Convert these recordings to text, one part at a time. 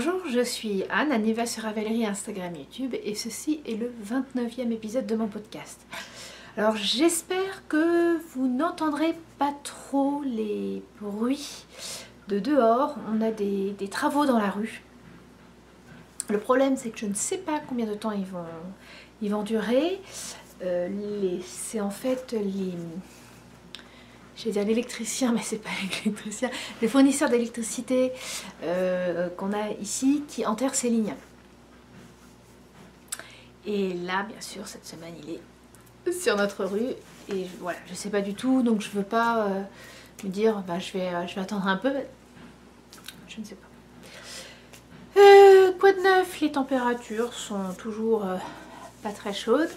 Bonjour, je suis Anne, Anniva sur Ravelry, Instagram, YouTube, et ceci est le 29e épisode de mon podcast. Alors j'espère que vous n'entendrez pas trop les bruits de dehors. On a des travaux dans la rue. Le problème c'est que je ne sais pas combien de temps ils vont durer. C'est en fait je vais dire l'électricien, mais c'est pas l'électricien, le fournisseur d'électricité qu'on a ici qui enterre ses lignes. Et là, bien sûr, cette semaine, il est sur notre rue. Et voilà, je sais pas du tout, donc je veux pas me dire, bah, je vais attendre un peu. Je ne sais pas. Quoi de neuf? Les températures sont toujours pas très chaudes.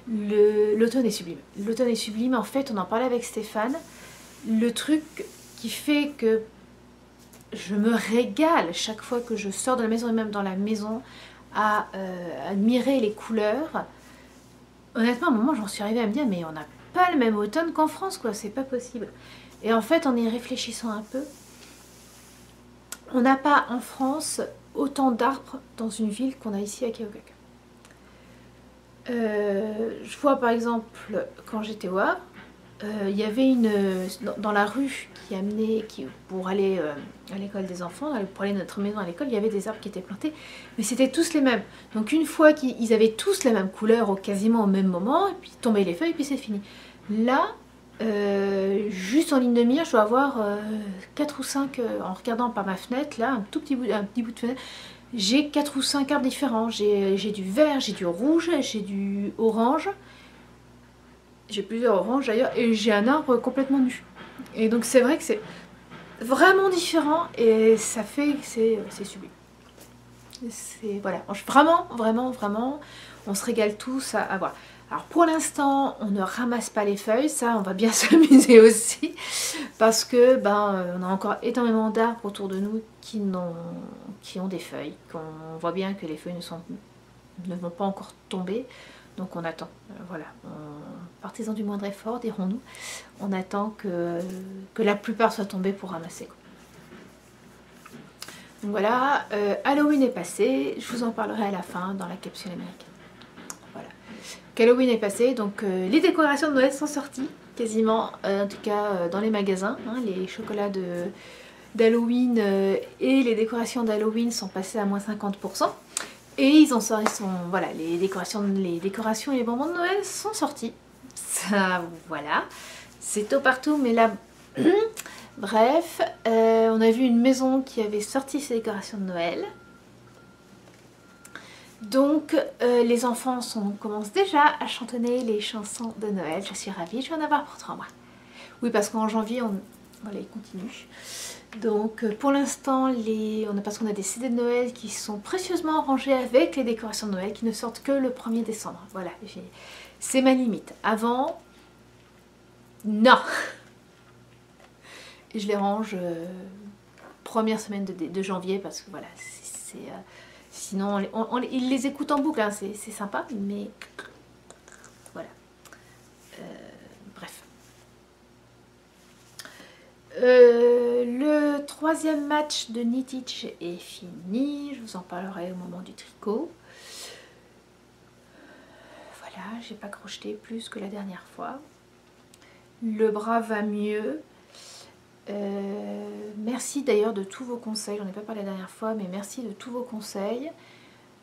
L'automne est sublime. L'automne est sublime, en fait, on en parlait avec Stéphane. Le truc qui fait que je me régale chaque fois que je sors de la maison et même dans la maison à admirer les couleurs. Honnêtement, à un moment, j'en suis arrivée à me dire, mais on n'a pas le même automne qu'en France, quoi, c'est pas possible. Et en fait, en y réfléchissant un peu, on n'a pas en France autant d'arbres dans une ville qu'on a ici à Keokuk. Je vois par exemple, quand j'étais au Havre, il y avait dans la rue pour aller à l'école des enfants, pour aller à notre maison à l'école, il y avait des arbres qui étaient plantés, mais c'était tous les mêmes. Donc une fois qu'ils avaient tous la même couleur quasiment au même moment, et puis tombaient les feuilles, et puis c'est fini. Là, juste en ligne de mire, je dois avoir 4 ou 5, en regardant par ma fenêtre, là, un petit bout de fenêtre, j'ai 4 ou 5 arbres différents. J'ai du vert, j'ai du rouge, j'ai du orange. J'ai plusieurs oranges d'ailleurs et j'ai un arbre complètement nu. Et donc c'est vrai que c'est vraiment différent et ça fait que c'est sublime. Voilà, vraiment, on se régale tous à voir. Alors pour l'instant, on ne ramasse pas les feuilles, ça on va bien s'amuser aussi parce que on a encore énormément d'arbres autour de nous qui ont des feuilles, qu'on voit bien que les feuilles ne vont pas encore tomber. Donc on attend, voilà, partisans du moindre effort, dirons-nous, on attend que la plupart soient tombés pour ramasser, quoi. Donc voilà, Halloween est passé, je vous en parlerai à la fin dans la capsule américaine. Voilà, qu'Halloween est passé, donc les décorations de Noël sont sorties, quasiment, en tout cas dans les magasins, hein, les chocolats d'Halloween et les décorations d'Halloween sont passées à moins 50%. Et voilà, les décorations et les bonbons de Noël sont sortis. Ça, voilà, c'est tôt partout, mais là, bref, on a vu une maison qui avait sorti ses décorations de Noël. Donc, les enfants commencent déjà à chantonner les chansons de Noël. Je suis ravie, je vais en avoir pour 3 mois. Oui, parce qu'en janvier, voilà, ils continuent. Donc pour l'instant, parce qu'on a des CD de Noël qui sont précieusement rangés avec les décorations de Noël qui ne sortent que le 1er décembre. Voilà, c'est ma limite. Avant, non. Et je les range première semaine de janvier parce que voilà, sinon ils les écoutent en boucle, hein, c'est sympa, mais voilà. Bref. Le 3e match de Nittich est fini, je vous en parlerai au moment du tricot. Voilà, j'ai pas crocheté plus que la dernière fois. Le bras va mieux. Merci d'ailleurs de tous vos conseils, j'en ai pas parlé la dernière fois, mais merci de tous vos conseils.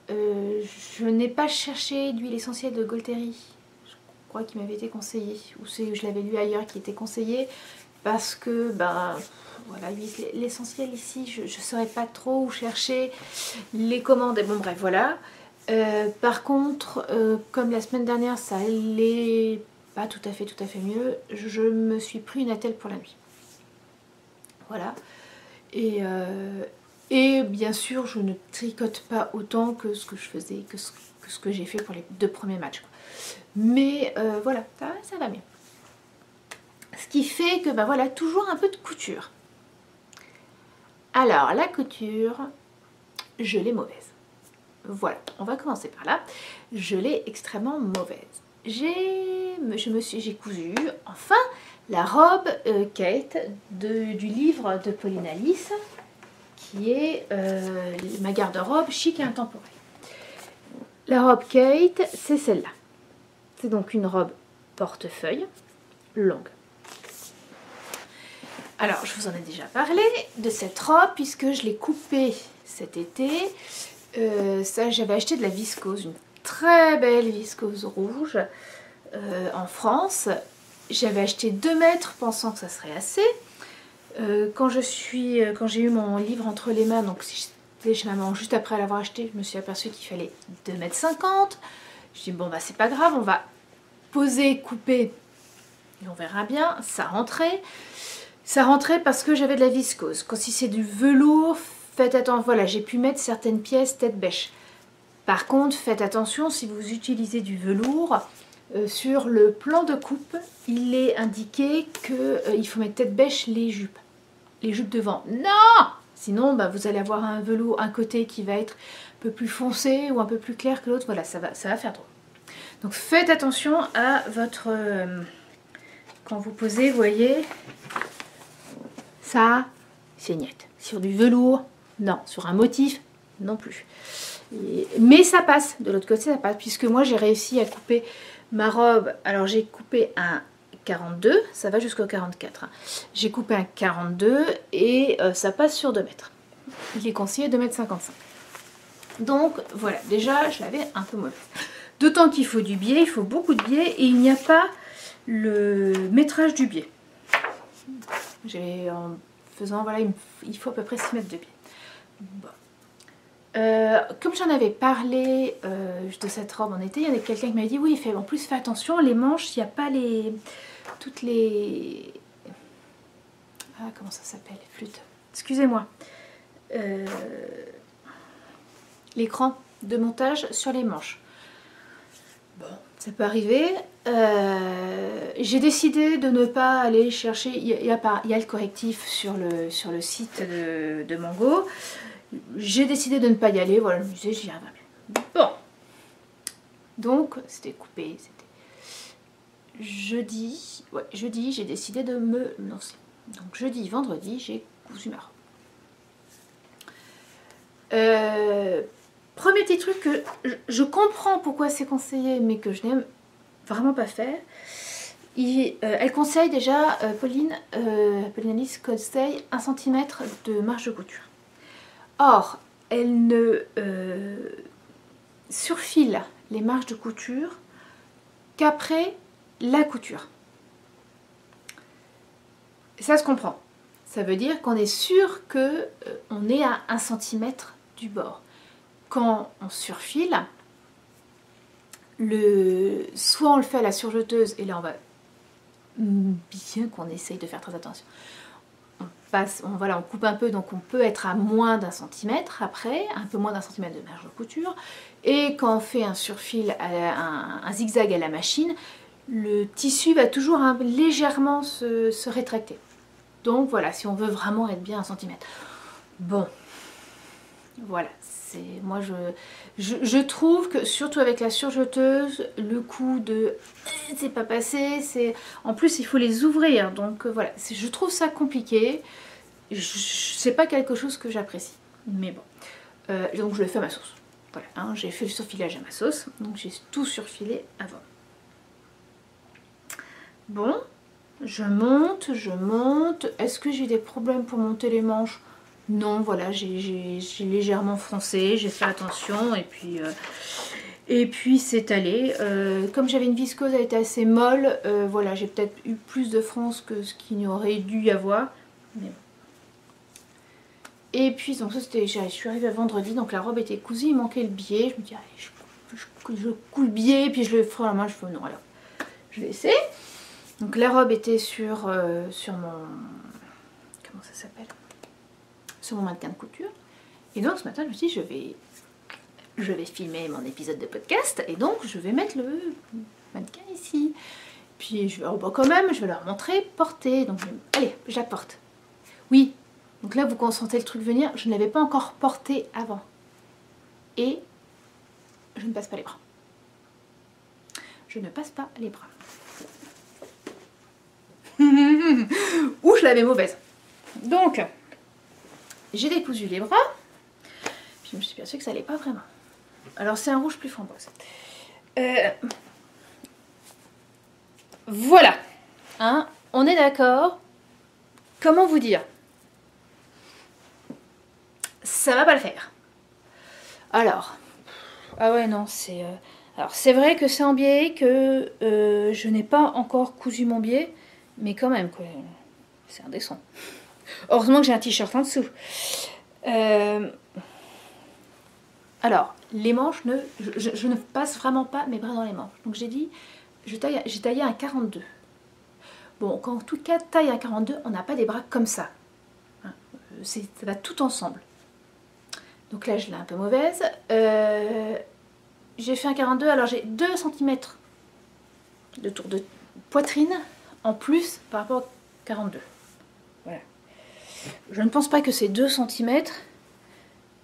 Je n'ai pas cherché d'huile essentielle de Golteri, je crois qu'il m'avait été conseillé, ou je l'avais lu ailleurs qui était conseillé. Parce que, voilà, l'essentiel ici, je ne saurais pas trop où chercher les commandes. Et bon, bref, voilà. Par contre, comme la semaine dernière, ça allait pas tout à fait mieux, je me suis pris une attelle pour la nuit. Voilà. Et bien sûr, je ne tricote pas autant que ce que je faisais, que ce que j'ai fait pour les 2 premiers matchs, quoi. Mais voilà, ça va mieux. Ce qui fait que, voilà, toujours un peu de couture. Alors, la couture, je l'ai mauvaise. Voilà, on va commencer par là. Je l'ai extrêmement mauvaise. J'ai cousu, enfin, la robe Kate du livre de Pauline Alice, qui est ma garde-robe chic et intemporelle. La robe Kate, c'est celle-là. C'est donc une robe portefeuille longue. Alors, je vous en ai déjà parlé de cette robe puisque je l'ai coupée cet été. Ça, j'avais acheté de la viscose, une très belle viscose rouge en France. J'avais acheté 2 mètres pensant que ça serait assez. Quand j'ai eu mon livre entre les mains, donc j'étais chez maman juste après l'avoir acheté, je me suis aperçue qu'il fallait 2,50 m. Je dis bon bah c'est pas grave, on va poser, couper et on verra bien. Ça rentrait parce que j'avais de la viscose. Quand si c'est du velours, faites attention, voilà, j'ai pu mettre certaines pièces tête bêche. Par contre, faites attention si vous utilisez du velours. Sur le plan de coupe, il est indiqué qu'il faut mettre tête bêche les jupes devant. Non! Sinon, bah, vous allez avoir un velours, un côté qui va être un peu plus foncé ou un peu plus clair que l'autre. Voilà, ça va faire trop. Donc faites attention à votre... quand vous posez, vous voyez, ça, c'est net. Sur du velours, non. Sur un motif, non plus. Mais ça passe, de l'autre côté, ça passe. Puisque moi, j'ai réussi à couper... ma robe, alors j'ai coupé un 42, ça va jusqu'au 44. J'ai coupé un 42 et ça passe sur 2 mètres. Il est conseillé 2,55 m. Donc voilà, déjà je l'avais un peu mauvaise. D'autant qu'il faut du biais, il faut beaucoup de biais et il n'y a pas le métrage du biais. En faisant, voilà, il faut à peu près 6 mètres de biais. Bon. Comme j'en avais parlé de cette robe en été, il y en a quelqu'un qui m'a dit oui, en plus fais attention, les manches, il n'y a pas toutes les... Ah, comment ça s'appelle, les flûtes, excusez-moi, l'écran de montage sur les manches. Bon, ça peut arriver. J'ai décidé de ne pas aller chercher, il y a le correctif sur le site de Mango. J'ai décidé de ne pas y aller, voilà, je me disais, j'y arriverai bien. Bon, donc, c'était coupé, c'était jeudi, ouais, jeudi, j'ai décidé de me lancer. Donc, jeudi, vendredi, j'ai cousu ma robe. Premier petit truc que je comprends pourquoi c'est conseillé, mais que je n'aime vraiment pas faire. Elle conseille déjà, Pauline Alice conseille 1 cm de marge de couture. Or, elle ne surfile les marges de couture qu'après la couture. Ça se comprend. Ça veut dire qu'on est sûr qu'on est à 1 cm du bord. Quand on surfile, soit on le fait à la surjeteuse, et là on va bien qu'on essaye de faire très attention. On coupe un peu, donc on peut être à moins d'1 centimètre après, un peu moins d'1 centimètre de marge de couture. Et quand on fait un surfil, un zigzag à la machine, le tissu va toujours légèrement se rétracter. Donc voilà, si on veut vraiment être bien 1 centimètre. Bon, voilà, moi je trouve que surtout avec la surjeteuse, le coup de c'est pas passé, en plus il faut les ouvrir, donc voilà, je trouve ça compliqué. C'est pas quelque chose que j'apprécie, mais bon, donc je le fais à ma sauce. Voilà, hein, j'ai fait le surfilage à ma sauce, donc j'ai tout surfilé avant. Bon, je monte. Est-ce que j'ai des problèmes pour monter les manches? Non, voilà, j'ai légèrement froncé, j'ai fait attention et puis c'est allé. Comme j'avais une viscose, elle était assez molle, voilà, j'ai peut-être eu plus de fronce que ce qu'il n'y aurait dû y avoir. Mais bon. Et puis donc ça c'était, je suis arrivée à vendredi, donc la robe était cousue, il manquait le biais. Je me dis allez, je couds le biais, puis je le ferai à la main, je fais non alors. Je vais essayer. Donc la robe était sur mon... Comment ça s'appelle? Sur mon mannequin de couture. Et donc ce matin je me suis dit je vais filmer mon épisode de podcast et donc je vais mettre le mannequin ici. Puis je vais, oh, bah, quand même, je vais leur montrer porter. Donc allez, je la porte. Oui, donc là vous sentez le truc venir, je ne l'avais pas encore porté avant. Et je ne passe pas les bras. Je ne passe pas les bras. Ouh, je l'avais mauvaise. Donc, j'ai décousu les bras. Puis je me suis aperçue que ça allait pas vraiment. Alors c'est un rouge plus framboise. Voilà. Hein, on est d'accord. Comment vous dire? Ça va pas le faire. Alors. Ah ouais, non, c'est... Alors c'est vrai que c'est en biais, que je n'ai pas encore cousu mon biais. Mais quand même, quoi. C'est indécent. Heureusement que j'ai un t-shirt en dessous. Alors, les manches, je ne passe vraiment pas mes bras dans les manches. Donc j'ai dit, j'ai taillé un 42. Bon, quand en tout cas taille un 42, on n'a pas des bras comme ça. Hein, ça va tout ensemble. Donc là, je l'ai un peu mauvaise. J'ai fait un 42, alors j'ai 2 cm de tour de poitrine en plus par rapport au 42. Voilà. Je ne pense pas que ces 2 cm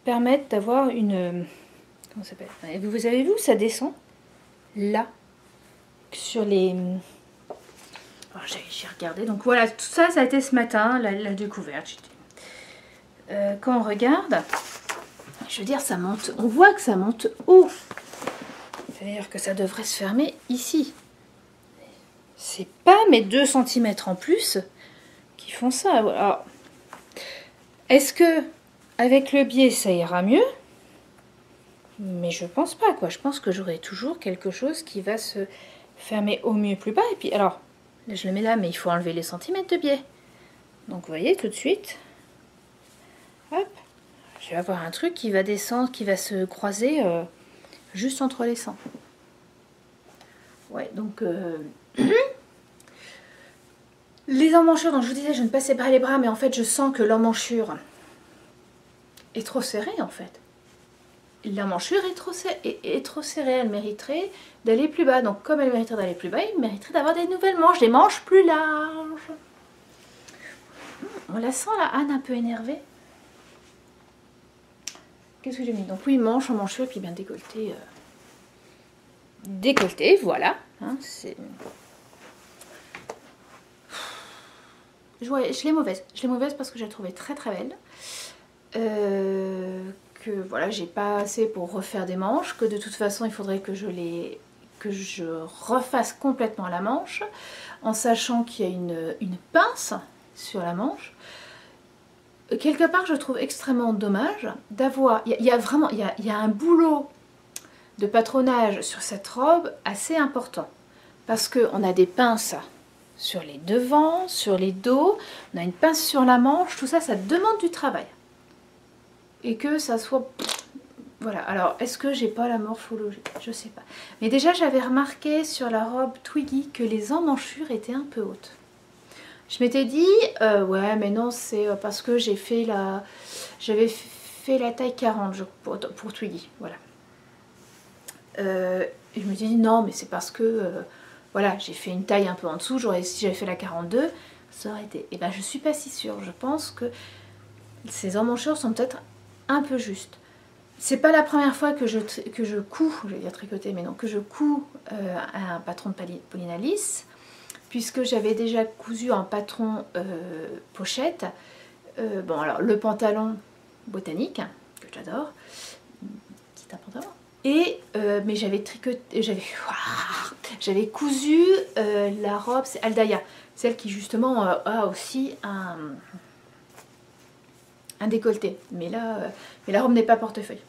permettent d'avoir une... Comment ça s'appelle? Vous avez vu où ça descend? Là. Sur les... J'ai regardé. Donc voilà, tout ça, ça a été ce matin, la découverte. Quand on regarde, je veux dire, ça monte. On voit que ça monte haut. C'est-à-dire que ça devrait se fermer ici. C'est pas mes 2 cm en plus qui font ça. Voilà. Est-ce que avec le biais ça ira mieux? Mais je pense pas, quoi. Je pense que j'aurai toujours quelque chose qui va se fermer au mieux plus bas. Et puis alors, là je le mets là, mais il faut enlever les centimètres de biais. Donc vous voyez tout de suite, hop, je vais avoir un truc qui va descendre, qui va se croiser juste entre les 100. Ouais, donc les emmanchures, donc je vous disais, je ne passais pas les bras, mais en fait je sens que l'emmanchure est trop serrée en fait. L'emmanchure est trop serrée, elle mériterait d'aller plus bas. Donc comme elle mériterait d'aller plus bas, il mériterait d'avoir des nouvelles manches, des manches plus larges. On la sent la Anne un peu énervée. Qu'est-ce que j'ai mis? Donc oui, manche, emmanchure, et puis bien décolleté. Décolleté, voilà. Hein, je l'ai mauvaise. Je l'ai mauvaise parce que je la trouvais très très belle. Que voilà, j'ai pas assez pour refaire des manches, que de toute façon il faudrait que je refasse complètement la manche, en sachant qu'il y a une pince sur la manche. Quelque part je trouve extrêmement dommage d'avoir, il y a un boulot de patronage sur cette robe assez important, parce qu'on a des pinces sur les devants, sur les dos, on a une pince sur la manche, tout ça, ça demande du travail. Et que ça soit... Voilà, alors est-ce que j'ai pas la morphologie? Je sais pas. Mais déjà j'avais remarqué sur la robe Twiggy que les emmanchures étaient un peu hautes. Je m'étais dit, ouais mais non, c'est parce que j'avais fait la taille 40 pour Twiggy, voilà. Et je me dis non, mais c'est parce que, voilà, j'ai fait une taille un peu en dessous, si j'avais fait la 42, ça aurait été... Et ben je suis pas si sûre, je pense que ces emmanchures sont peut-être un peu justes. C'est pas la première fois que je couds, je vais dire tricoter, mais non, que je couds un patron de Pauline Alice, puisque j'avais déjà cousu un patron pochette. Bon, alors le pantalon botanique, que j'adore, c'est un pantalon. Et mais j'avais tricoté, j'avais cousu la robe, c'est Aldaya, celle qui justement a aussi un décolleté, mais là, la robe n'est pas portefeuille.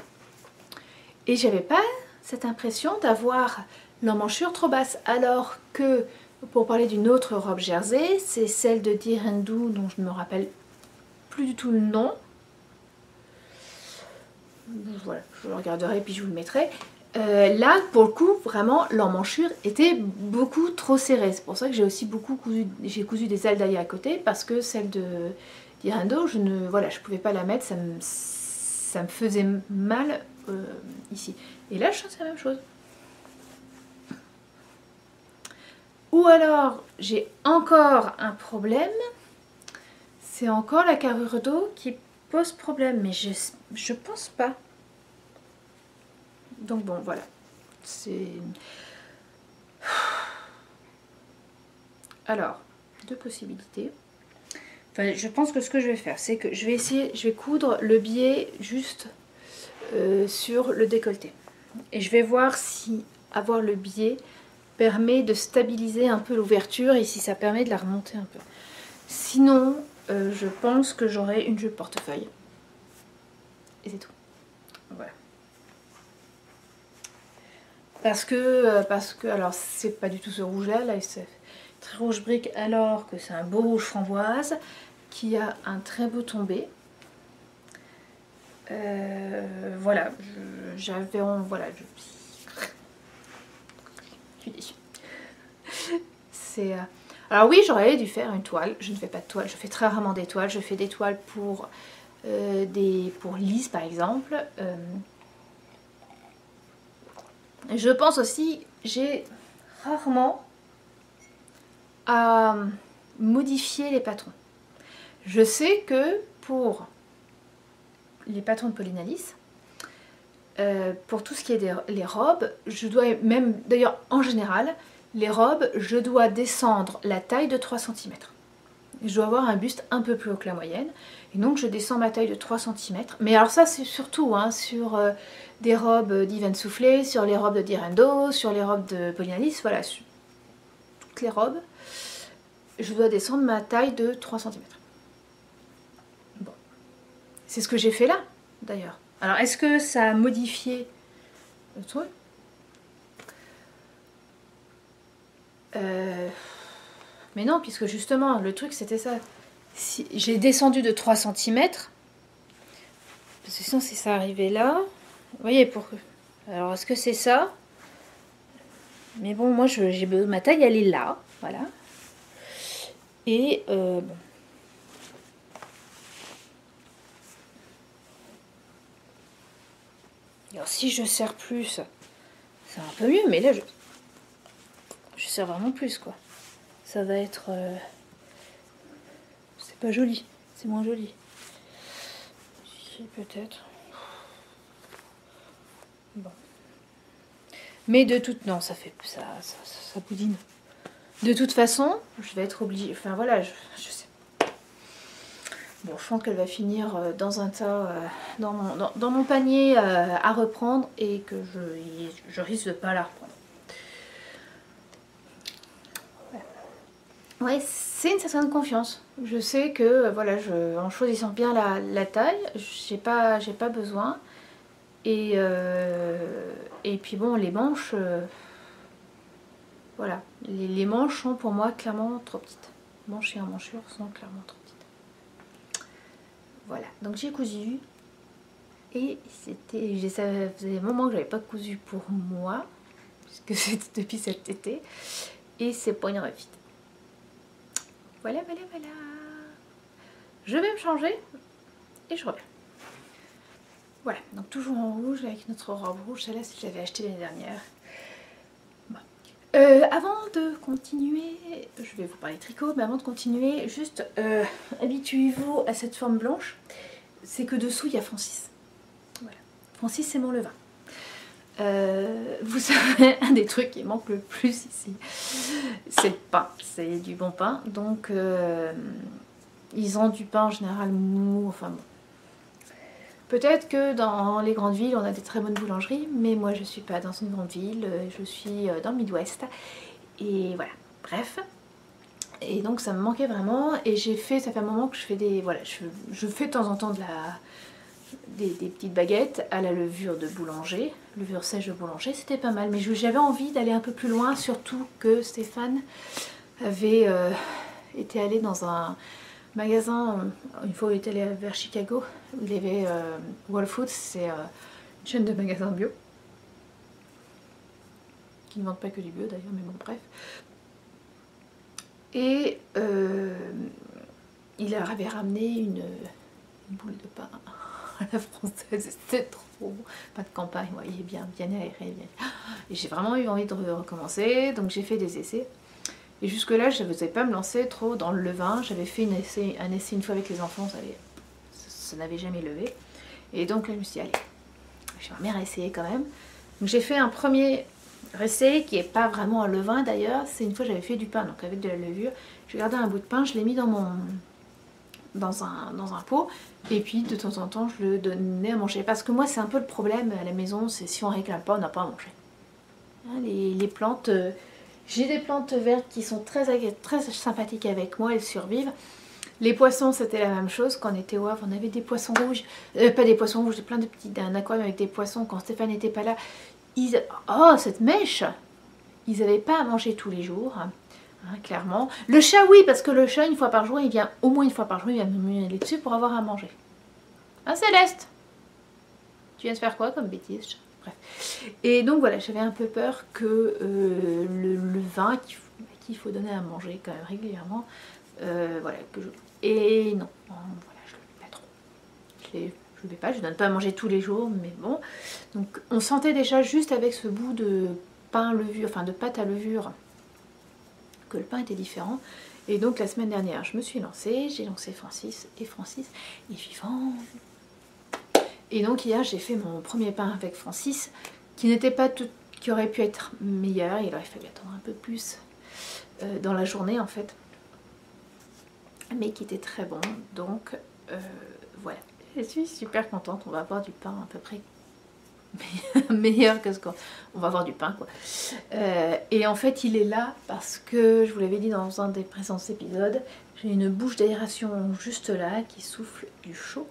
Et j'avais pas cette impression d'avoir l'emmanchure trop basse, alors que, pour parler d'une autre robe jersey, c'est celle de Direndou, dont je ne me rappelle plus du tout le nom. Voilà, je le regarderai et puis je vous le mettrai. Là, pour le coup, vraiment, l'emmanchure était beaucoup trop serrée. C'est pour ça que j'ai aussi beaucoup cousu des Aldaya à côté, parce que celle de Direndou, je pouvais pas la mettre, ça me faisait mal ici. Et là, je sens que c'est la même chose. Ou alors, j'ai encore un problème, c'est encore la carrure d'eau qui pose problème, mais je pense pas. Donc bon, voilà. C'est... Alors, deux possibilités. Enfin, je pense que ce que je vais faire, c'est que je vais coudre le biais juste sur le décolleté. Et je vais voir si avoir le biais permet de stabiliser un peu l'ouverture et si ça permet de la remonter un peu. Sinon, je pense que j'aurai une jupe portefeuille. Et c'est tout. Voilà. Parce que alors c'est pas du tout ce rouge là c'est très rouge brique alors que c'est un beau rouge framboise qui a un très beau tombé. Voilà, voilà, je suis déçue. Alors oui, j'aurais dû faire une toile. Je ne fais pas de toile, je fais très rarement des toiles. Je fais des toiles pour Lise par exemple. Je pense aussi, j'ai rarement à modifier les patrons. Je sais que pour les patrons de Pauline Alice, pour tout ce qui est les robes, je dois même, d'ailleurs en général, les robes, je dois descendre la taille de 3 cm. Je dois avoir un buste un peu plus haut que la moyenne. Et donc je descends ma taille de 3 cm. Mais alors ça c'est surtout hein, sur des robes d'Yvan Soufflé, sur les robes de Direndo, sur les robes de Pauline Alice, voilà, sur toutes les robes, je dois descendre ma taille de 3 cm. Bon. C'est ce que j'ai fait là, d'ailleurs. Alors est-ce que ça a modifié le truc? Mais non, puisque justement, le truc c'était ça. Si j'ai descendu de 3 cm, parce que sinon si ça arrivait là, vous voyez, pour que... Alors est-ce que c'est ça? Mais bon, moi j'ai ma taille elle est là, voilà. Et bon. Alors si je serre plus, c'est un peu mieux, mais là je serre vraiment plus quoi. Ça va être... c'est pas joli, c'est moins joli. Ici peut-être. Bon. Mais de toute... Non, ça fait... ça boudine. De toute façon, je vais être obligée... Enfin voilà, je sais. Bon, je pense qu'elle va finir dans un tas, dans mon panier à reprendre et que je risque de pas la reprendre. Ouais, c'est une certaine confiance. Je sais que voilà, en choisissant bien la taille, j'ai pas besoin. Et puis bon, les manches, voilà, les manches sont pour moi clairement trop petites. Manches et emmanchure sont clairement trop petites. Voilà, donc j'ai cousu. Et ça faisait des moments que j'avais pas cousu pour moi, puisque c'était depuis cet été. Et c'est pas une réussite. Voilà, voilà, voilà. Je vais me changer et je reviens. Voilà, donc toujours en rouge avec notre robe rouge. Celle-là, je l'avais achetée l'année dernière. Bon. Avant de continuer, je vais vous parler tricot, mais avant de continuer, juste habituez-vous à cette forme blanche. C'est que dessous, il y a Francis. Voilà. Francis, c'est mon levain. Vous savez, un des trucs qui manque le plus ici, c'est le pain. C'est du bon pain. Donc, ils ont du pain en général mou. Enfin bon. Peut-être que dans les grandes villes, on a des très bonnes boulangeries, mais moi, je suis pas dans une grande ville. Je suis dans le Midwest. Et voilà. Bref. Et donc, ça me manquait vraiment. Et j'ai fait, ça fait un moment que je fais des... Voilà, je fais de temps en temps des petites baguettes à la levure de boulanger, levure sèche de boulanger, c'était pas mal, mais j'avais envie d'aller un peu plus loin, surtout que Stéphane avait été allé dans un magasin, une fois il était allé vers Chicago, où il y avait Whole Foods, c'est une chaîne de magasins bio, qui ne vendent pas que du bio d'ailleurs, mais bon bref. Et il avait ramené une boule de pain à la française, c'était trop bon. Pas de campagne, vous voyez, bien aéré. Bien. Et j'ai vraiment eu envie de recommencer, donc j'ai fait des essais. Et jusque là, je ne faisais pas me lancer trop dans le levain. J'avais fait un essai une fois avec les enfants, ça n'avait jamais levé. Et donc là, je me suis dit, allez, j'aimerais bien réessayer quand même. Donc j'ai fait un premier essai qui n'est pas vraiment un levain d'ailleurs. C'est une fois j'avais fait du pain, donc avec de la levure. J'ai gardé un bout de pain, je l'ai mis dans dans un pot. Et puis de temps en temps, je le donnais à manger. Parce que moi, c'est un peu le problème à la maison, c'est si on réclame pas, on n'a pas à manger. Hein, les plantes, j'ai des plantes vertes qui sont très sympathiques avec moi, elles survivent. Les poissons, c'était la même chose. Quand on était au Havre, on avait des poissons rouges. Pas des poissons rouges, plein de petits... un aquarium avec des poissons. Quand Stéphane n'était pas là, oh, cette mèche! Ils n'avaient pas à manger tous les jours, hein, clairement. Le chat, oui, parce que le chat, une fois par jour, il vient, au moins une fois par jour, il vient me aller dessus pour avoir à manger. Hein, Céleste? Tu viens de faire quoi comme bêtise? Bref. Et donc voilà, j'avais un peu peur que le vin qu'il faut donner à manger quand même régulièrement, voilà, que je... Et non, voilà, je le fais pas trop. Je ne vais pas, je ne donne pas à manger tous les jours, mais bon. Donc on sentait déjà juste avec ce bout de pain levure, enfin de pâte à levure, que le pain était différent. Et donc la semaine dernière, je me suis lancée, j'ai lancé Francis est vivant. Et donc hier, j'ai fait mon premier pain avec Francis, qui n'était pas tout, qui aurait pu être meilleur. Il aurait fallu attendre un peu plus dans la journée en fait, mais qui était très bon. Donc voilà, je suis super contente. On va avoir du pain à peu près meilleur que ce qu'on va avoir du pain quoi. Et en fait il est là parce que je vous l'avais dit dans un des précédents épisodes, j'ai une bouche d'aération juste là qui souffle du chaud.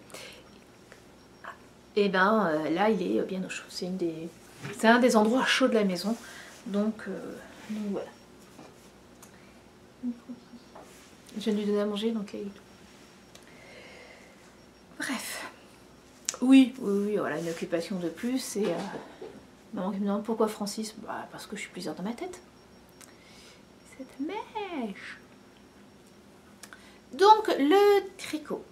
Et ben là il est bien au chaud. C'est un des endroits chauds de la maison. Donc voilà. Je viens de lui donner à manger donc là il est tout. Bref. Oui, voilà, une occupation de plus. Et maman qui me demande pourquoi Francis, bah, parce que je suis plusieurs dans ma tête. Cette mèche. Donc le tricot.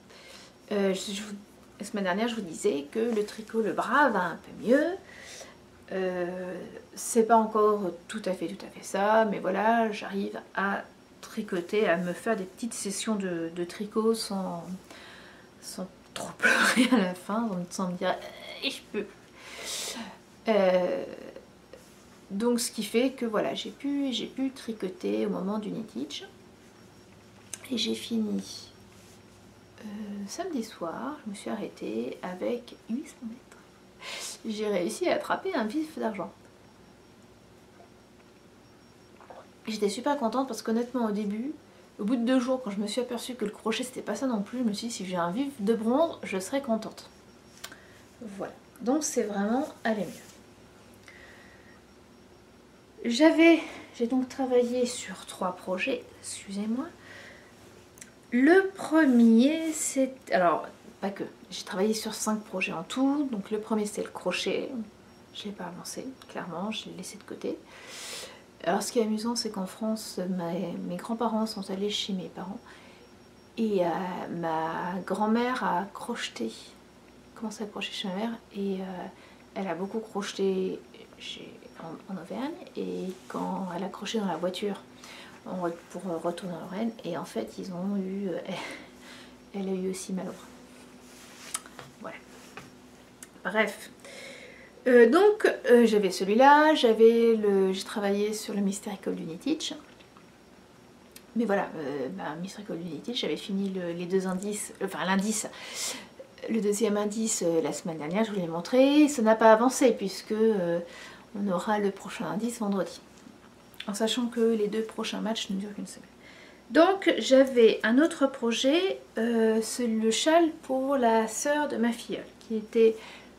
La semaine dernière, je vous disais que le tricot, le bras va un peu mieux. C'est pas encore tout à fait ça, mais voilà, j'arrive à tricoter, à me faire des petites sessions de tricot sans trop pleurer à la fin, sans me dire je peux. Donc ce qui fait que voilà, j'ai pu tricoter au moment du knit-itch. Et j'ai fini samedi soir, je me suis arrêtée avec 800 mètres. J'ai réussi à attraper un vif d'argent. J'étais super contente parce qu'honnêtement au début, au bout de 2 jours, quand je me suis aperçue que le crochet c'était pas ça non plus, je me suis dit si j'ai un vif de bronze, je serais contente. Voilà, donc c'est vraiment allé mieux. J'ai donc travaillé sur 3 projets, excusez-moi. Le premier, c'est... Alors, pas que. J'ai travaillé sur 5 projets en tout. Donc le premier, c'est le crochet. Je l'ai pas avancé, clairement. Je l'ai laissé de côté. Alors, ce qui est amusant, c'est qu'en France, mes grands-parents sont allés chez mes parents. Et ma grand-mère a crocheté. Commencé à crocheter chez ma mère. Et elle a beaucoup crocheté en Auvergne. Et quand elle a crocheté dans la voiture pour retourner en Lorraine, et en fait ils ont eu elle a eu aussi mal au bras. Voilà, bref. Donc j'avais celui-là, j'ai travaillé sur le Mystical du knit-itch, mais voilà, Mystical du knit-itch, j'avais fini les 2 indices, enfin l'indice, le deuxième indice la semaine dernière, je vous l'ai montré. Ça n'a pas avancé puisque on aura le prochain indice vendredi, en sachant que les 2 prochains matchs ne durent qu'une semaine. Donc j'avais un autre projet, c'est le châle pour la sœur de ma filleule, qui était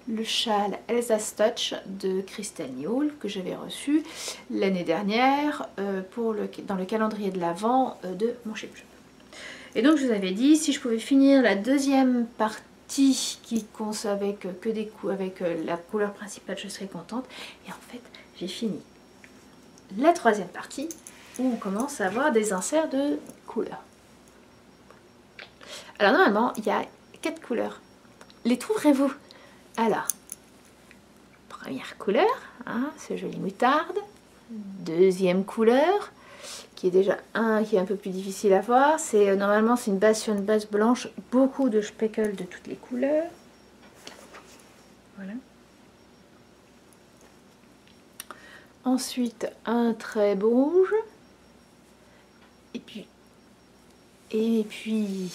le châle Elsa's Touch de Christelle Nioul, que j'avais reçu l'année dernière dans le calendrier de l'Avent de mon Shape Shop. Et donc je vous avais dit, si je pouvais finir la deuxième partie qui compte avec avec la couleur principale, je serais contente. Et en fait, j'ai fini la troisième partie où on commence à avoir des inserts de couleurs. Alors normalement, il y a 4 couleurs. Les trouverez-vous? Alors, première couleur, hein, ce joli moutarde. Deuxième couleur, qui est déjà qui est un peu plus difficile à voir. C'est normalement c'est une base sur une base blanche, beaucoup de speckles de toutes les couleurs. Voilà. Ensuite, un trait rouge. Et puis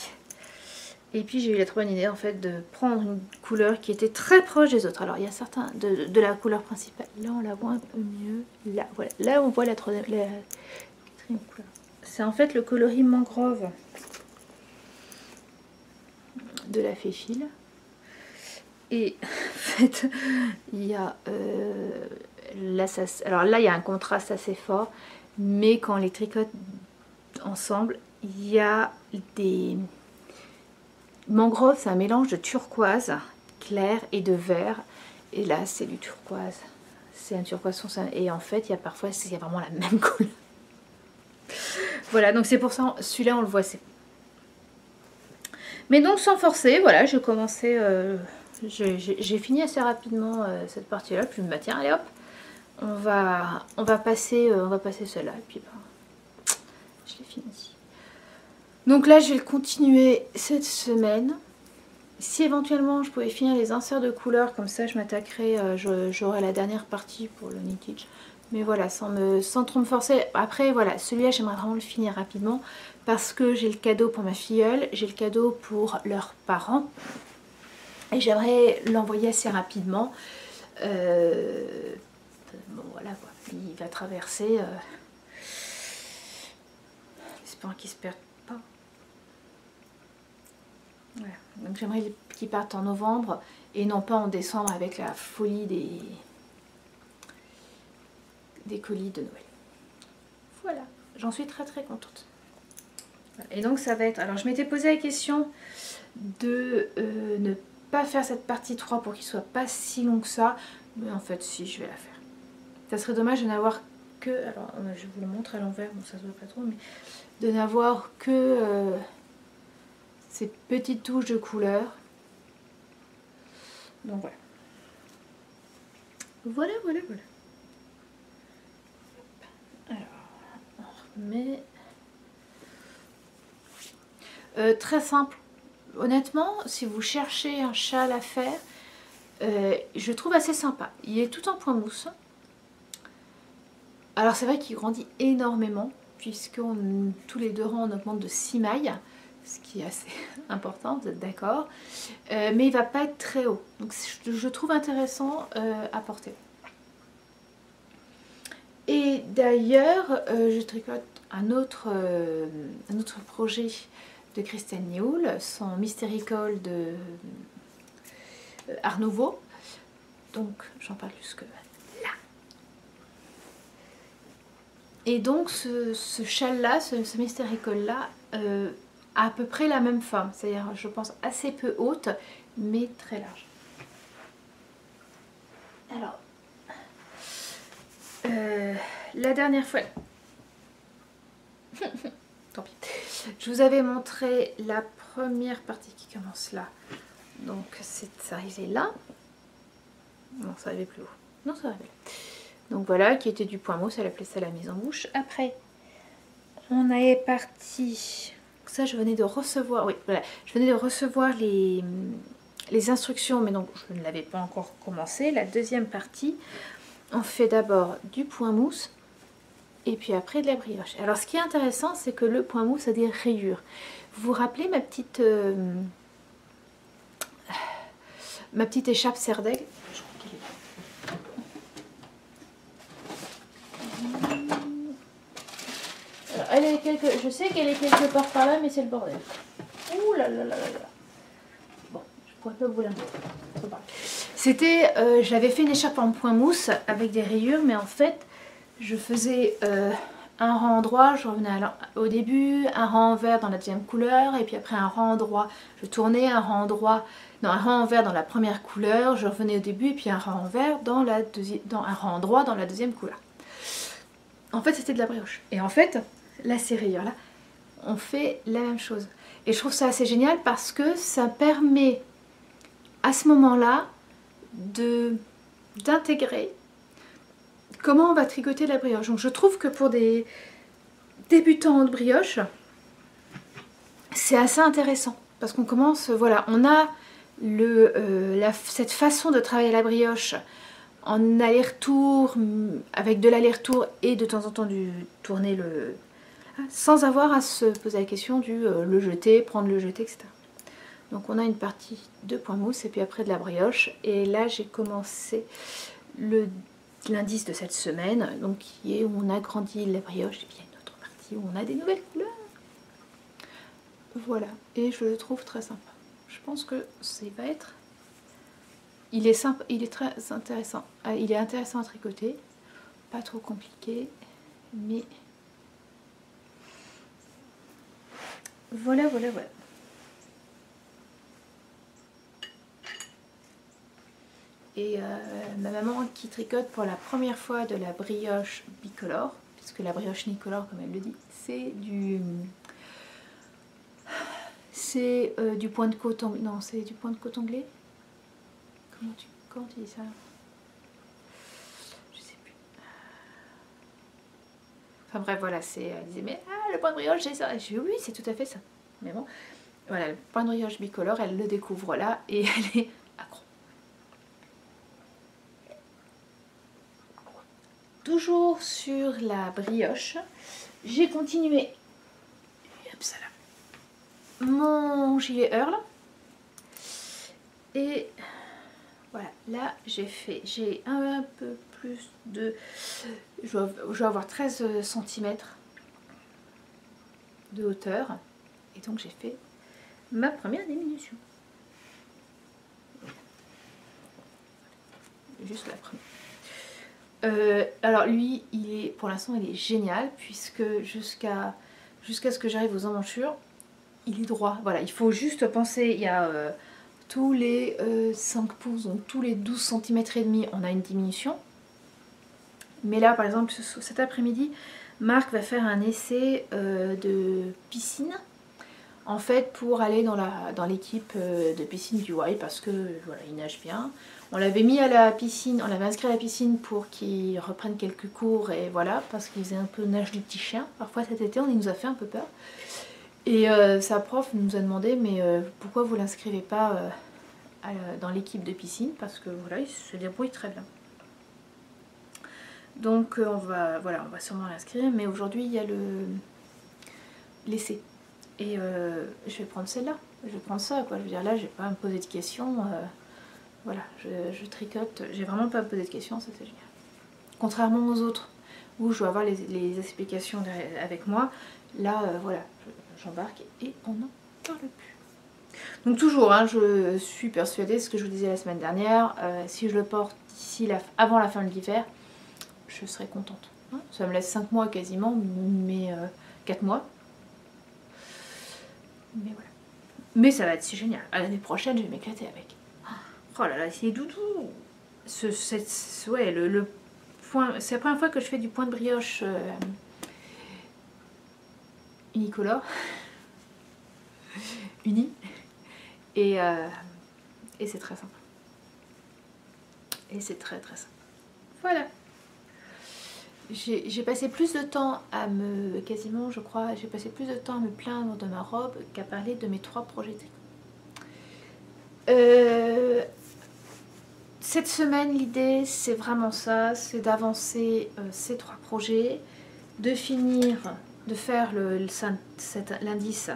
Et puis j'ai eu la très bonne idée en fait de prendre une couleur qui était très proche des autres. Alors il y a certains de la couleur principale. Là on la voit un peu mieux. Là, voilà. Là on voit la quatrième couleur. C'est en fait le coloris mangrove de la Féfile. Et en fait il y a là, alors là il y a un contraste assez fort. Mais quand on les tricote ensemble, il y a des... Mangrove, c'est un mélange de turquoise clair et de vert. Et là, c'est du turquoise. C'est un turquoise foncé. Et en fait, il y a parfois, il y a vraiment la même couleur. Voilà, donc c'est pour ça, celui-là, on le voit. Mais donc, sans forcer, voilà, j'ai commencé... j'ai fini assez rapidement cette partie-là. Puis je me dis, bah, tiens, allez hop, on va passer celle-là. Et puis, bah, je l'ai fini. Donc là, je vais le continuer cette semaine. Si éventuellement je pouvais finir les inserts de couleurs, comme ça je m'attaquerai, j'aurai la dernière partie pour le knittage. Mais voilà, sans trop me forcer. Après voilà, celui-là j'aimerais vraiment le finir rapidement parce que j'ai le cadeau pour ma filleule, j'ai le cadeau pour leurs parents. Et j'aimerais l'envoyer assez rapidement. Bon voilà quoi, il va traverser. J'espère qu'il se perde pas. Voilà. Donc j'aimerais qu'ils partent en novembre et non pas en décembre avec la folie des colis de Noël. Voilà, j'en suis très très contente. Voilà. Et donc ça va être... Alors je m'étais posé la question de ne pas faire cette partie 3 pour qu'il soit pas si long que ça. Mais en fait si, je vais la faire. Ça serait dommage de n'avoir que... Alors je vous le montre à l'envers, bon ça se voit pas trop, mais de n'avoir que... ces petites touches de couleur. Donc voilà. Voilà. Alors, on remet. Très simple. Honnêtement, si vous cherchez un châle à faire, je trouve assez sympa. Il est tout en point mousse. Alors c'est vrai qu'il grandit énormément, puisque tous les 2 rangs on augmente de 6 mailles. Ce qui est assez important, vous êtes d'accord, mais il va pas être très haut, donc je trouve intéressant à porter. Et d'ailleurs je tricote un autre projet de Christelle Nioul, son Mystery Call de Art Nouveau, donc j'en parle jusque là. Et donc ce châle là, ce Mystery Call là, à peu près la même forme, c'est-à-dire je pense assez peu haute mais très large. Alors la dernière fois tant pis, je vous avais montré la première partie qui commence là, donc c'est arrivé là, non ça arrivait plus haut, non ça arrivait là, donc voilà, qui était du point mousse, elle appelait ça la mise en bouche. Après on est parti... Ça, je venais de recevoir, oui, voilà, je venais de recevoir les instructions, mais donc je ne l'avais pas encore commencé. La deuxième partie, on fait d'abord du point mousse et puis après de la brioche. Alors, ce qui est intéressant, c'est que le point mousse a des rayures. Vous vous rappelez ma petite écharpe serre d'aigle? Je crois qu'elle est je sais qu'elle est quelque part par là, mais c'est le bordel. Ouh là là là là là. Bon, je pourrais pas vous la montrer. C'était, j'avais fait une écharpe en point mousse avec des rayures, mais en fait, je faisais un rang droit, je revenais au début, un rang vert dans la deuxième couleur, et puis après un rang droit, je tournais un rang droit, non, un rang vert dans la première couleur, je revenais au début, et puis un rang vert dans un rang droit dans la deuxième couleur. En fait, c'était de la brioche. Et en fait, là, ces rayures-là, on fait la même chose. Et je trouve ça assez génial parce que ça permet à ce moment-là d'intégrer comment on va tricoter la brioche. Donc je trouve que pour des débutants de brioche, c'est assez intéressant parce qu'on commence, voilà, on a cette façon de travailler la brioche en aller-retour, avec de l'aller-retour et de temps en temps du tourner sans avoir à se poser la question du le jeter, prendre le jeter, etc. Donc on a une partie de point mousse et puis après de la brioche. Et là j'ai commencé l'indice de cette semaine, donc qui est où on agrandit la brioche et puis il y a une autre partie où on a des nouvelles couleurs. Voilà, et je le trouve très sympa. Je pense que ça va être... Il est sympa, il est très intéressant. Il est intéressant à tricoter, pas trop compliqué, mais... Voilà. Et ma maman qui tricote pour la première fois de la brioche bicolore, puisque la brioche nicolore, comme elle le dit, c'est du point de coton... Non, c'est du point de coton anglais. Comment tu dis ça? Je sais plus. Enfin bref, voilà, elle disait, mais le point de brioche, c'est ça. Et je dis, oui, c'est tout à fait ça. Mais bon, voilà, le point de brioche bicolore, elle le découvre là et elle est accro. Toujours sur la brioche, j'ai continué mon gilet Earl. Et voilà, là j'ai un peu plus de... Je dois avoir 13 cm de hauteur. Et donc j'ai fait ma première diminution. Juste la première. Alors lui, pour l'instant il est génial, puisque jusqu'à ce que j'arrive aux emmanchures, il est droit. Voilà, il faut juste penser, il y a tous les 5 pouces, donc tous les 12 cm et demi, on a une diminution. Mais là, par exemple, cet après-midi, Marc va faire un essai de piscine, en fait, pour aller dans l'équipe de piscine du Y, parce que voilà, il nage bien. On l'avait mis à la piscine, on l'avait inscrit à la piscine pour qu'il reprenne quelques cours, et voilà, parce qu'il faisait un peu nage du petit chien. Parfois cet été, il nous a fait un peu peur. Et sa prof nous a demandé, mais pourquoi vous l'inscrivez pas dans l'équipe de piscine, parce que voilà, il se débrouille très bien. Donc on va sûrement l'inscrire, mais aujourd'hui il y a l'essai. Et je vais prendre celle-là, je vais prendre ça, quoi. Je veux dire, là, j'ai pas à me poser de questions. Voilà, je tricote, j'ai vraiment pas à me poser de questions, ça c'est génial. Contrairement aux autres, où je dois avoir les explications avec moi, là, voilà, j'embarque et on n'en parle plus. Donc toujours, hein, je suis persuadée, ce que je vous disais la semaine dernière, si je le porte avant la fin de l'hiver, je serai contente. Ça me laisse 5 mois quasiment, mais 4 mois. Mais voilà. Mais ça va être si génial. L'année prochaine, je vais m'éclater avec. Oh là là, c'est doudou. Ouais, le point. C'est la première fois que je fais du point de brioche unicolore. Uni. Et c'est très sympa. Et c'est très très sympa. Voilà. J'ai passé plus de temps à quasiment je crois, j'ai passé plus de temps à me plaindre de ma robe qu'à parler de mes 3 projets. Cette semaine, l'idée c'est vraiment ça, c'est d'avancer ces 3 projets, de finir, de faire l'indice,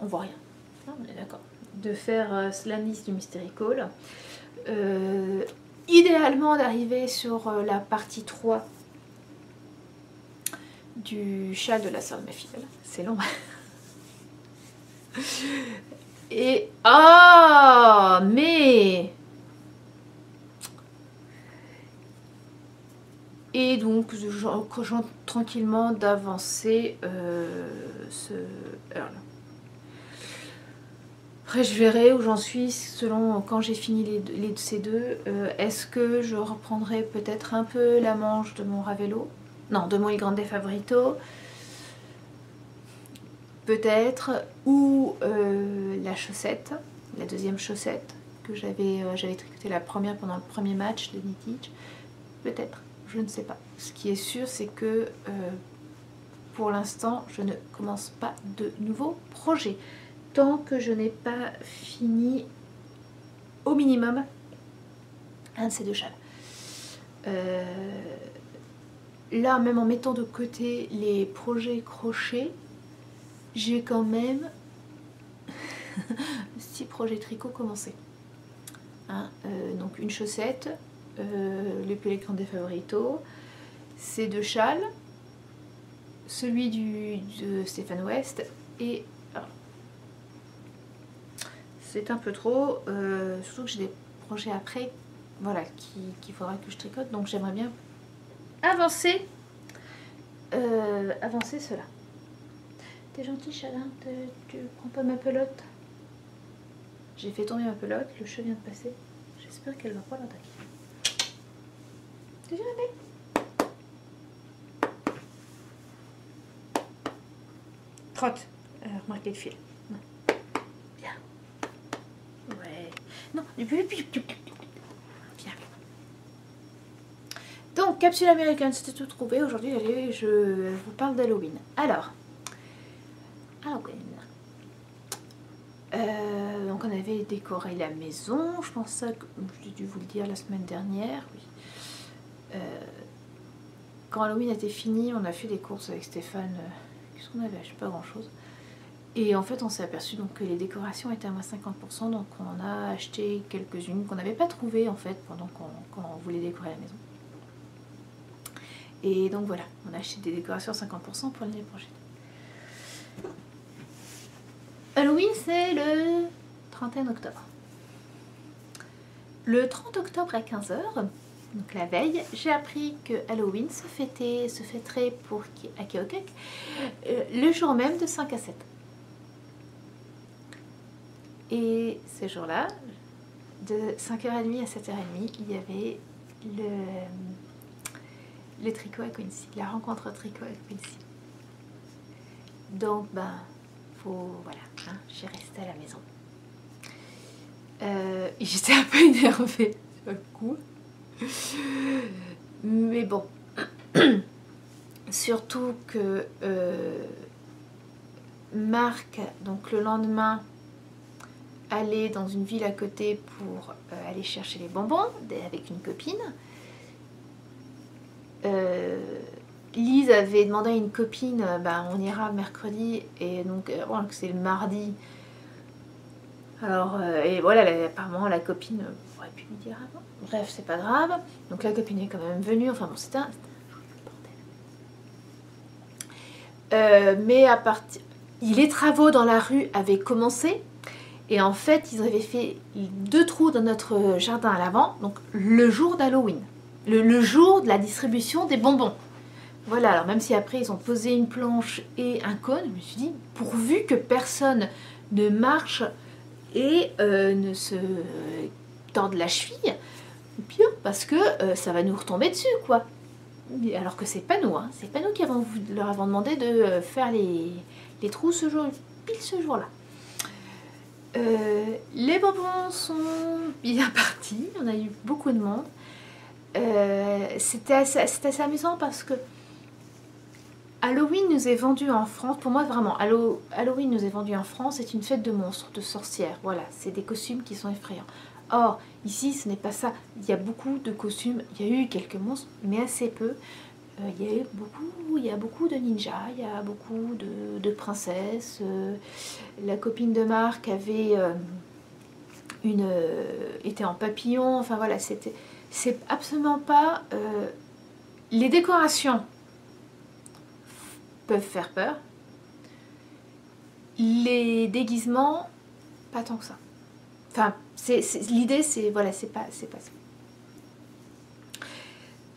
on voit rien, non, on est d'accord, de faire l'indice du Mystery Call. Idéalement d'arriver sur la partie 3 du châle de la sœur de ma fille. C'est long. Et... Ah, mais... Et donc, tranquillement d'avancer ce Earl. Après je verrai où j'en suis selon quand j'ai fini ces deux. Est-ce que je reprendrai peut-être un peu la manche de mon Ravello? Non, de mon Il Grande Favorito. Peut-être. Ou la chaussette, la deuxième chaussette que j'avais tricoté la première pendant le premier match de Knittage. Peut-être, je ne sais pas. Ce qui est sûr, c'est que pour l'instant, je ne commence pas de nouveaux projets. Tant que je n'ai pas fini au minimum un de ces 2 châles. Là, même en mettant de côté les projets crochets, j'ai quand même si projet tricot commencé. Hein, donc une chaussette, le Pélécan des Favoritos, ces deux châles, celui de Stéphane West et c'est un peu trop, surtout que j'ai des projets après, voilà, qu'il faudra que je tricote, donc j'aimerais bien avancer cela. T'es gentil, Chalin, tu prends pas ma pelote? J'ai fait tomber ma pelote, le chat vient de passer. J'espère qu'elle va pas l'attaquer. T'es jamais. Crotte, remarquez le fil. Bien. Ouais. Non, bien. Donc, capsule américaine, c'était tout trouvé. Aujourd'hui, allez, je vous parle d'Halloween. Alors, Halloween. Donc on avait décoré la maison, je pense ça, j'ai dû vous le dire la semaine dernière, oui. Quand Halloween était fini, on a fait des courses avec Stéphane, qu'est-ce qu'on avait acheté? Pas grand chose. Et en fait on s'est aperçu donc que les décorations étaient à moins 50%, donc on a acheté quelques-unes qu'on n'avait pas trouvées en fait pendant qu'on voulait décorer la maison. Et donc voilà, on a acheté des décorations à 50% pour l'année prochaine. Halloween, c'est le 31 octobre. Le 30 octobre à 15 h, donc la veille, j'ai appris que Halloween se fêterait pour Akeokek le jour même de 5 à 7. Et ce jour-là, de 5h30 à 7h30, il y avait le tricot à Quincy, la rencontre tricot à Quincy. Donc, ben, voilà, hein, j'ai resté à la maison. J'étais un peu énervée sur le coup. Mais bon. Surtout que Marc, donc le lendemain, allait dans une ville à côté pour aller chercher les bonbons avec une copine. Lise avait demandé à une copine, on ira mercredi, et donc c'est le mardi. Alors, et voilà, apparemment la copine aurait pu lui dire avant. Bref, c'est pas grave. Donc la copine est quand même venue, enfin bon, c'était un bordel. Mais à partir. Les travaux dans la rue avaient commencé, et en fait, ils avaient fait 2 trous dans notre jardin à l'avant, donc le jour d'Halloween, le jour de la distribution des bonbons. Voilà, alors même si après ils ont posé une planche et un cône, je me suis dit, pourvu que personne ne marche et ne se torde la cheville, bien, parce que ça va nous retomber dessus, quoi. Alors que c'est pas nous, hein, c'est pas nous qui leur avons demandé de faire les trous ce jour, pile ce jour-là. Les bonbons sont bien partis, on a eu beaucoup de monde. C'était assez amusant parce que Halloween nous est vendu en France, pour moi vraiment, Halloween nous est vendu en France, c'est une fête de monstres, de sorcières, voilà, c'est des costumes qui sont effrayants. Or, ici ce n'est pas ça, il y a beaucoup de costumes, il y a eu quelques monstres, mais assez peu. Il y a beaucoup de ninjas, il y a beaucoup de princesses. La copine de Marc avait était en papillon, enfin voilà, c'est absolument pas... les décorations peuvent faire peur. Les déguisements, pas tant que ça. Enfin, l'idée, c'est voilà, c'est pas ça.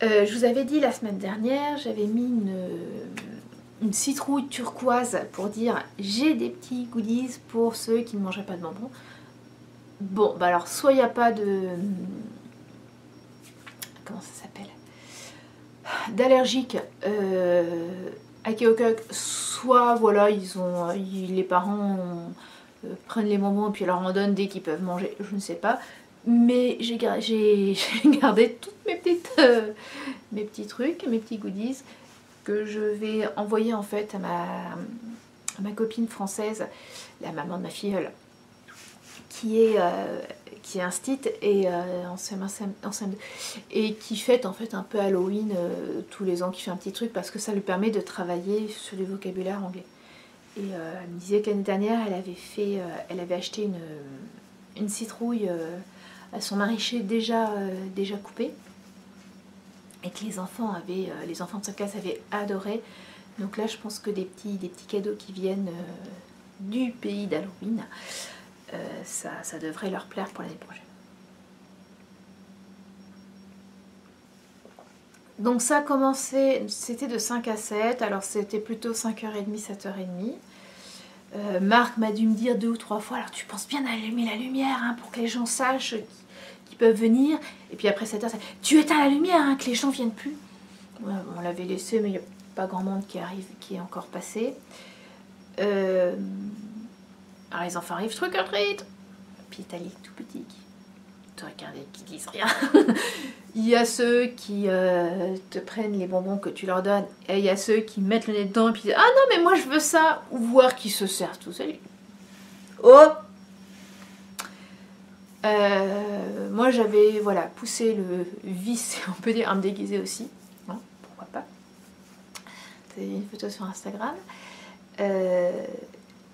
Je vous avais dit la semaine dernière, j'avais mis une citrouille turquoise pour dire j'ai des petits goodies pour ceux qui ne mangeraient pas de bonbons. Bon, bah alors soit il n'y a pas de... Comment ça s'appelle, d'allergique à Keokuk, soit voilà, les parents prennent les bonbons et puis leur en donnent dès qu'ils peuvent manger, je ne sais pas. Mais j'ai gardé toutes mes petits trucs, mes petits goodies que je vais envoyer en fait à ma copine française, la maman de ma filleule, qui est instite et en CM2 et qui fête en fait un peu Halloween tous les ans, qui fait un petit truc parce que ça lui permet de travailler sur le vocabulaire anglais. Et elle me disait que l'année dernière, elle avait acheté une citrouille à son maraîcher déjà coupée. Et que les enfants de sa classe avaient adoré. Donc là, je pense que des petits cadeaux qui viennent du pays d'Halloween, ça devrait leur plaire pour l'année prochaine. Donc ça a commencé, c'était de 5 à 7, alors c'était plutôt 5h30, 7h30. Marc m'a dû me dire 2 ou 3 fois, alors tu penses bien d'allumer la lumière hein, pour que les gens sachent qu'ils peuvent venir. Et puis après 7h, tu éteins la lumière, hein, que les gens viennent plus. Ouais, on l'avait laissé, mais il n'y a pas grand monde qui est encore passé. Alors les enfants arrivent, truc or treat. Puis t'as les tout petits te regardent, qui disent rien. Il y a ceux qui te prennent les bonbons que tu leur donnes, et il y a ceux qui mettent le nez dedans et puis disent ah non mais moi je veux ça, ou voir qui se servent tout seul. Oh, moi j'avais voilà poussé le vice, on peut dire, à me déguiser aussi. Non, pourquoi pas. C'est une photo sur Instagram.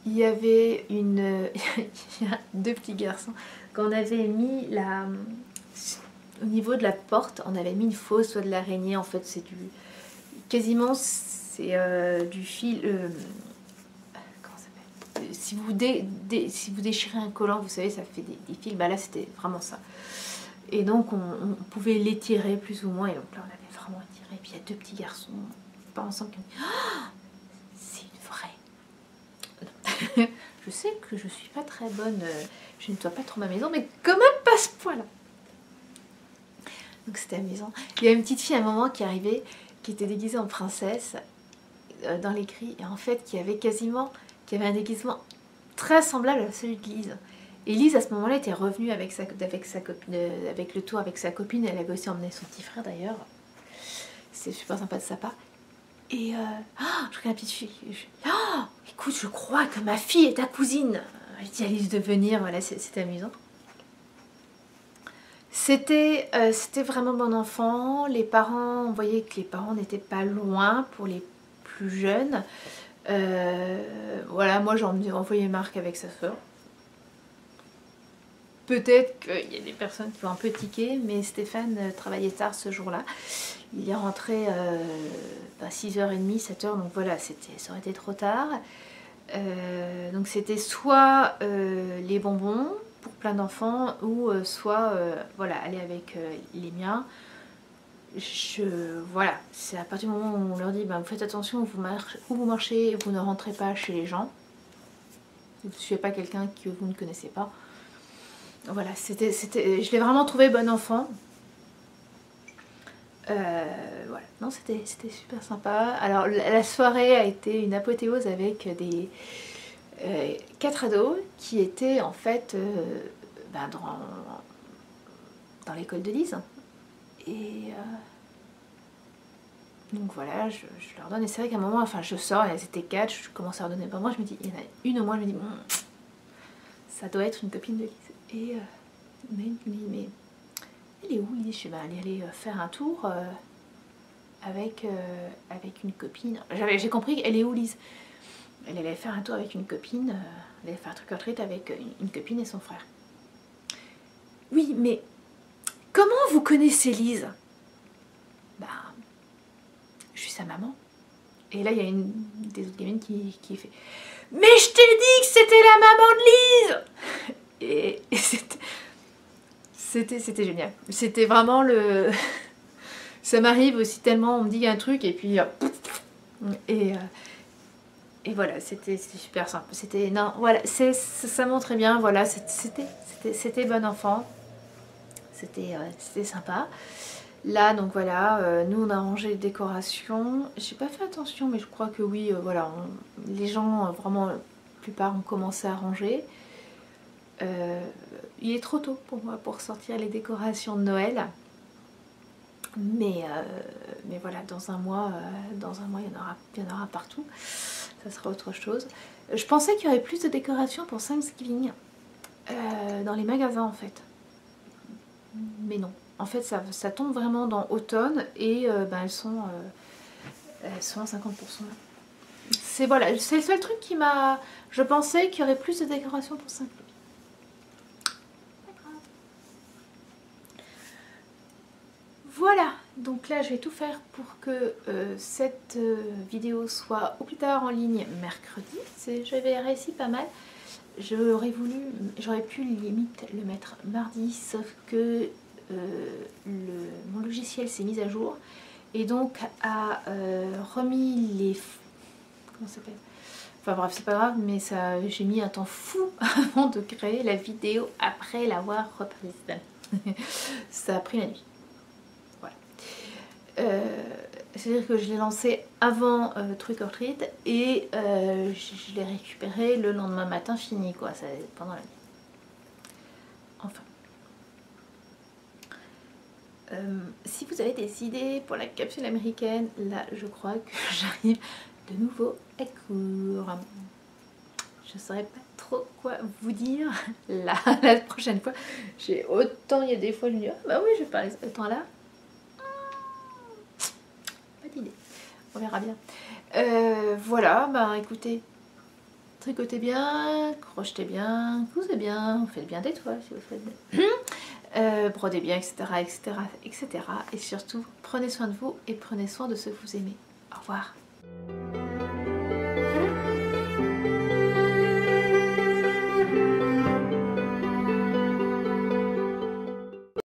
Il y avait il y a 2 petits garçons qu'on avait mis au niveau de la porte, on avait mis une fausse soie de l'araignée. En fait, c'est quasiment du fil. Comment ça s'appelle, si vous déchirez un collant, vous savez, ça fait des fils. Bah là, c'était vraiment ça. Et donc, on pouvait l'étirer plus ou moins. Et donc là, on avait vraiment étiré. Et puis, il y a 2 petits garçons, pas ensemble, qui ont dit oh, c'est une vraie. Je sais que je suis pas très bonne, je nettoie pas trop ma maison, mais quand même pas ce point-là. Donc c'était amusant. Il y a une petite fille à un moment qui arrivait, qui était déguisée en princesse dans les cris, et en fait qui avait un déguisement très semblable à celui de Lise. Et Lise à ce moment-là était revenue avec le tour avec sa copine. Elle avait aussi emmené son petit frère d'ailleurs. C'est super sympa de sa part. Et je regarde la petite fille. Écoute, je crois que ma fille est ta cousine. Je dis à Lise de venir. Voilà, c'était amusant. C'était vraiment bon enfant. Les parents, on voyait que les parents n'étaient pas loin pour les plus jeunes. Voilà, moi j'ai envoyé Marc avec sa soeur. Peut-être qu'il y a des personnes qui vont un peu tiquer, mais Stéphane travaillait tard ce jour-là. Il est rentré à 6h30, 7h, donc voilà, ça aurait été trop tard. Donc c'était soit les bonbons pour plein d'enfants, ou soit voilà, aller avec les miens. Voilà, c'est à partir du moment où on leur dit bah, vous faites attention où vous marchez, vous ne rentrez pas chez les gens. Vous ne suivez pas quelqu'un que vous ne connaissez pas. Voilà, je l'ai vraiment trouvé bon enfant. Voilà, non, c'était super sympa. Alors la soirée a été une apothéose avec des 4 ados qui étaient en fait dans l'école de Lise. Et donc voilà, je leur donne. Et c'est vrai qu'à un moment, enfin je sors, elles étaient 4, je commence à leur donner par moi, je me dis, il y en a une au moins, je me dis, ça doit être une copine de Lise. Et il me dit, mais elle est où Lise? Je vais aller faire un tour avec une copine. J'ai compris qu'elle est où Lise? Elle allait faire un tour avec une copine, elle allait faire un truc or treat avec une copine et son frère. Oui, mais comment vous connaissez Lise? Bah, je suis sa maman. Et là, il y a une des autres gamines qui fait mais je t'ai dit que c'était la maman de Lise. Et c'était génial. C'était vraiment le... Ça m'arrive aussi tellement, on me dit un truc et puis... Et voilà, c'était super simple. Non, voilà, ça montrait bien, voilà, c'était bon enfant. C'était sympa. Là, donc voilà, nous on a rangé les décorations. J'ai pas fait attention, mais je crois que oui, voilà, les gens, vraiment, la plupart ont commencé à ranger. Il est trop tôt pour moi pour sortir les décorations de Noël. Mais voilà, dans un mois, il y en aura partout. Ça sera autre chose. Je pensais qu'il y aurait plus de décorations pour Thanksgiving dans les magasins en fait. Mais non. En fait, ça tombe vraiment dans automne et elles sont à 50%. c'est voilà, c'est le seul truc qui m'a... Je pensais qu'il y aurait plus de décoration pour Saint-Cloud. Voilà, donc là je vais tout faire pour que cette vidéo soit au plus tard en ligne mercredi. J'avais réussi pas mal. J'aurais pu limite le mettre mardi, sauf que mon logiciel s'est mis à jour et donc a remis les... Comment ça s'appelle? Enfin bref, c'est pas grave, mais j'ai mis un temps fou avant de créer la vidéo après l'avoir reprise. Ça a pris la nuit. Voilà. C'est-à-dire que je l'ai lancé avant Trick or Treat et je l'ai récupéré le lendemain matin fini, quoi, pendant la nuit. Enfin. Si vous avez des idées pour la capsule américaine, là je crois que j'arrive de nouveau à court. Je ne saurais pas trop quoi vous dire là, la prochaine fois. J'ai autant, il y a des fois je me dis, ah bah oui je vais parler autant là. Pas d'idée, on verra bien. Voilà, bah écoutez, tricotez bien, crochetez bien, cousez bien, faites bien des toiles si vous faites bien. Brodez bien, etc., etc., etc. Et surtout, prenez soin de vous et prenez soin de ceux que vous aimez. Au revoir.